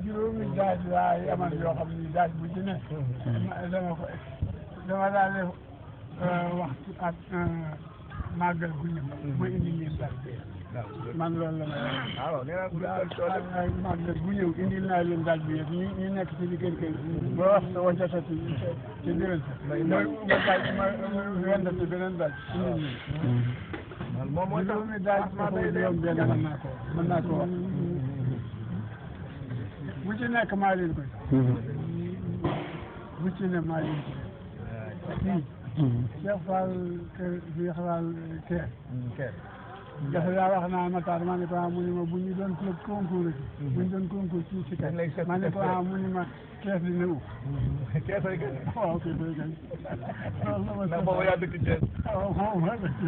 juróomi daaj laa amal yoo xam ni daaj bu ci ne dama daal def waxtu ak màggal gu ñëw ma indi leen daaj bi man loolu la ma màggal gu ñëw indil naa leen daaj bi yëpp ñu nekk ci diggante ba wax sa wajatati ci déwén ma wendati beneen daaj indil leen juróomi daaj juróom benn mën naa ko wax bu ci nekk maa leen koy bu ci ne maa leen koy Cheikh Fall Cheikh Fall Keer dafa daa wax naa ma taar ma ne ko mu ni ma bu ñu doon concours bu ñu doon concours ci si kër ma ne ko mu ni ma kees di ne kees ay gën waaw kay day gën ndax boobu yaa dëkk Thiès moom maa dëkk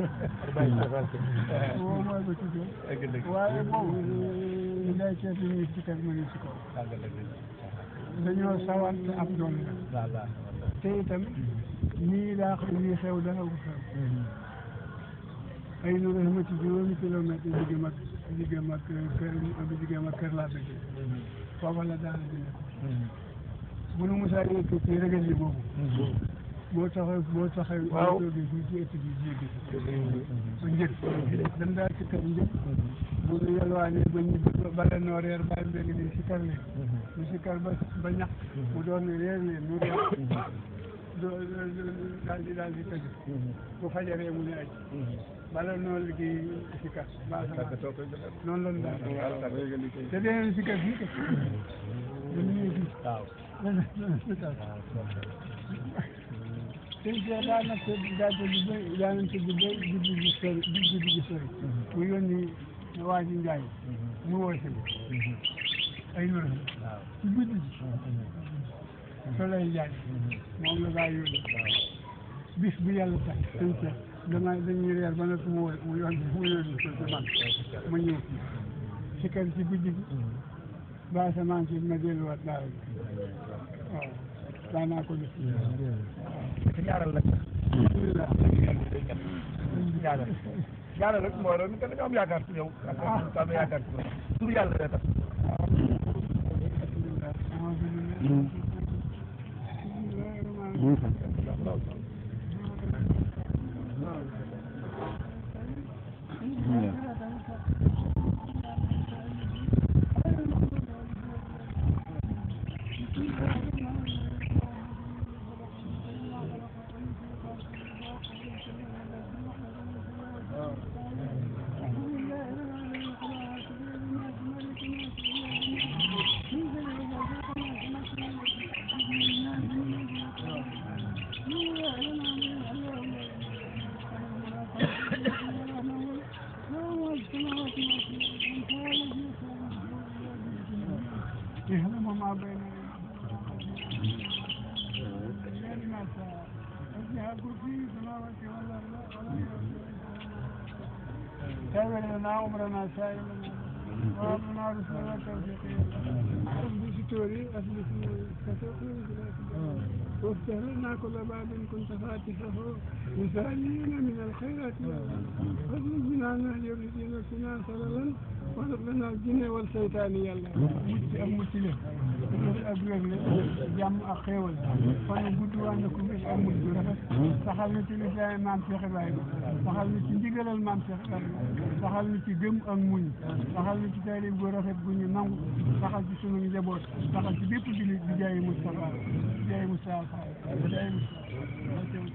moom maa dëkk Thiès waaye moom day kees yi ñuy si kër ma ngi si kaw dañoo sawar te am doole la te itam nii daa lii xew dara ko xew ay nu ma ci juróomi kilomètre diggam ak kër laa bëgg foofa la daal di nekk bu nu musaa yëkk ci régal yi boobu boo taxee waaw bi fii ci ëtt bi jéggi ba njëkk dañ daal ci kër njëkk bu nu yelwaanee ba ñu bala noo reer bàyyi mbégi ni si kër leen ñu si kër ba ñax mu doon ne reer leen nu daal di tëgg bu fajaree mu ne aj bala noonu liggéey si kër noonu la ñu daal te deneen si kër fii ke dañu ñëw fii waaw sëñ Cheikh daa nag daa tëdd ba daa nañ tëdd ba guddi gi sori mu yónni waa ji Njaay mu woo si ay numéro ci guddi gi Soleil Njaay moom la daa yónni bis bu yàlla tax sëñ Cheikh dañuy reer ba nag mu yónni ko ci man ma ñëw fii si kër ci guddi gi ba asamaan si ma delluwaat daal waaw daanaa ko def ñaaral nag ñaaral rek moo doon dañoo am yaakaar ci yow am yaakaar ci yow tur yàlla day tax تابعنا عمرنا سائلا وامنا رسلنا توفيقيا أصل ستوري أصل وافتح لنا كل باب كنت فاتحه مسالين من الخيرات فضل بنا نهج الدين فينا سللا وارزق لنا الجن والشيطان يلا متي أبلغ جام أخيول فنقول أنكم إيش أمود بركة سخلنا تلفاء مام شيخ إبراهيم سخلنا تنجيل المام شيخ إبراهيم سخلنا تجمع أمون سخلنا تتالي بركة بني نام سخلنا تسمع جبوت سخلنا تبيت بجاي مصطفى بجاي مصطفى بجاي مصطفى